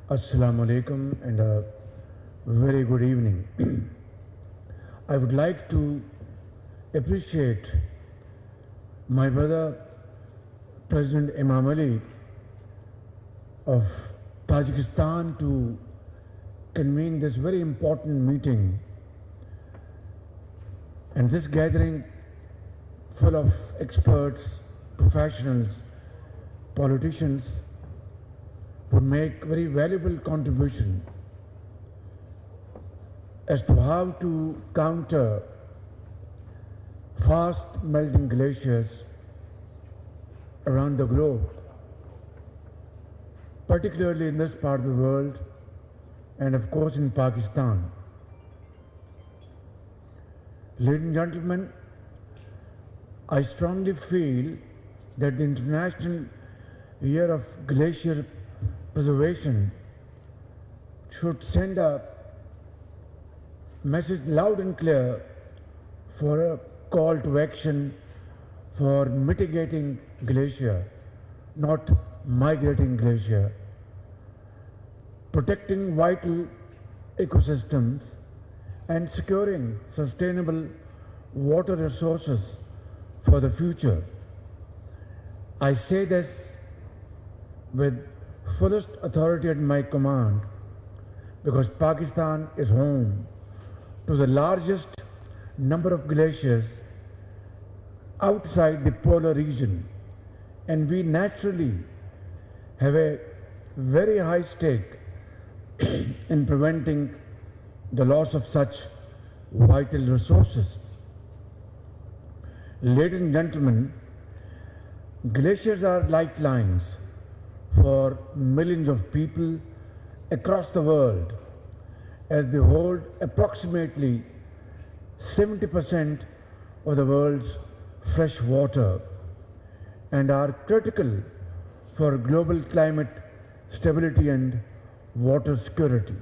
Assalamu alaikum and a very good evening. I would like to appreciate my brother President Imam Ali of Tajikistan to convene this very important meeting, and this gathering full of experts, professionals, politicians would make very valuable contribution as to how to counter fast melting glaciers around the globe, particularly in this part of the world and of course in Pakistan. Ladies and gentlemen, I strongly feel that the International Year of Glacier Preservation should send a message loud and clear for a call to action for mitigating glacier, not migrating glacier, protecting vital ecosystems and securing sustainable water resources for the future. I say this with fullest authority at my command because Pakistan is home to the largest number of glaciers outside the polar region, and we naturally have a very high stake in preventing the loss of such vital resources. Ladies and gentlemen, glaciers are lifelines for millions of people across the world, as they hold approximately 70% of the world's fresh water and are critical for global climate stability and water security.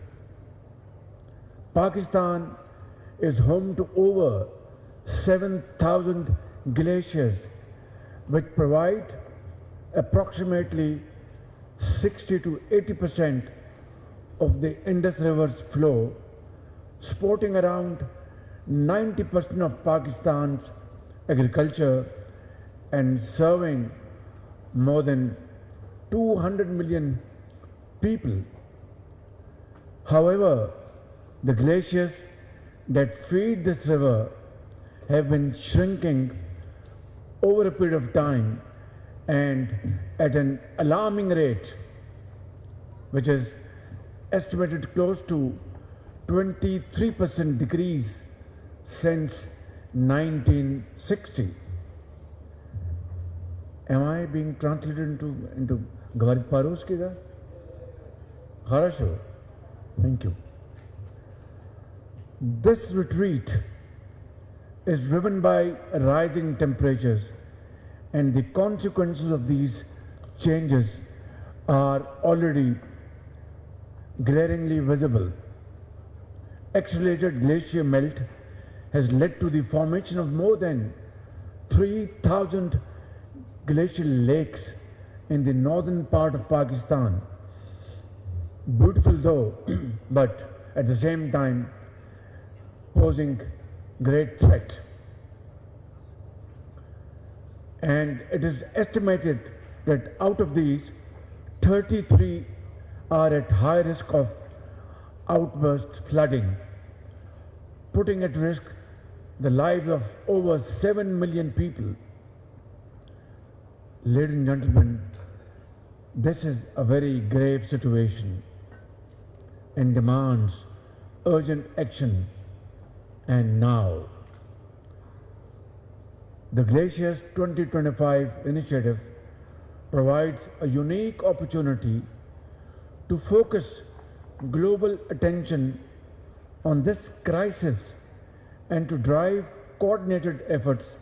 Pakistan is home to over 7,000 glaciers, which provide approximately 60 to 80% of the Indus River's flow, supporting around 90% of Pakistan's agriculture and serving more than 200 million people. However, the glaciers that feed this river have been shrinking over a period of time and at an alarming rate, which is estimated close to 23% decrease since 1960. Am I being translated into Gavarit Paruski there? Harasho. Thank you. This retreat is driven by rising temperatures, and the consequences of these changes are already glaringly visible. Accelerated glacier melt has led to the formation of more than 3,000 glacial lakes in the northern part of Pakistan. Beautiful though, but at the same time posing great threat. And it is estimated that out of these, 33 are at high risk of outburst flooding, putting at risk the lives of over 7 million people. Ladies and gentlemen, this is a very grave situation and demands urgent action, and now. The Glaciers 2025 initiative provides a unique opportunity to focus global attention on this crisis and to drive coordinated efforts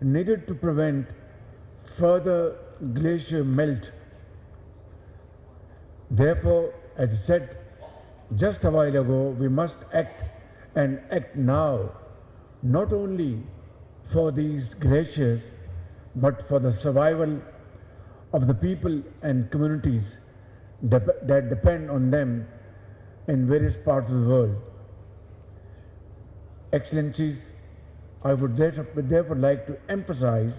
needed to prevent further glacier melt. Therefore, as I said just a while ago, we must act and act now, not only for these glaciers, but for the survival of the people and communities that depend on them in various parts of the world. Excellencies, I would therefore like to emphasize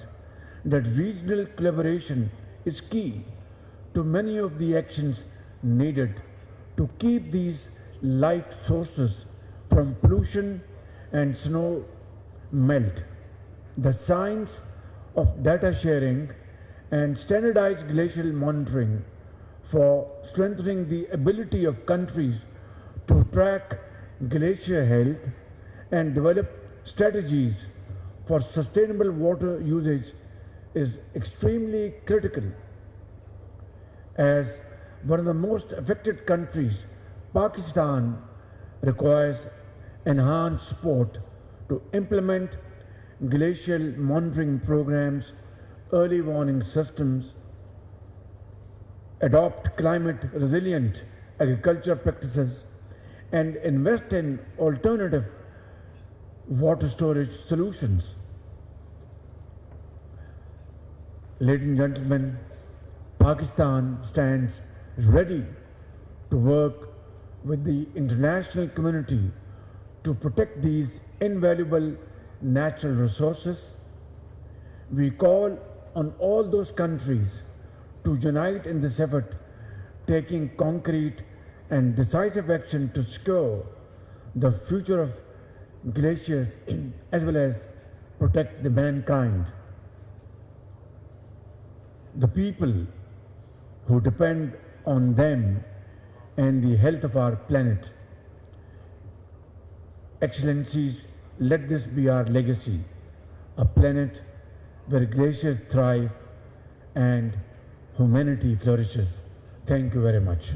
that regional collaboration is key to many of the actions needed to keep these life sources from pollution and snow melt. The science of data sharing and standardized glacial monitoring for strengthening the ability of countries to track glacier health and develop strategies for sustainable water usage is extremely critical. As one of the most affected countries, Pakistan requires enhanced support to implement glacial monitoring programs, early warning systems, adopt climate resilient agriculture practices, and invest in alternative water storage solutions. Ladies and gentlemen, Pakistan stands ready to work with the international community to protect these invaluable natural resources. We call on all those countries to unite in this effort, taking concrete and decisive action to secure the future of glaciers as well as protect the mankind. The people who depend on them and the health of our planet. Excellencies, let this be our legacy, a planet where glaciers thrive and humanity flourishes. Thank you very much.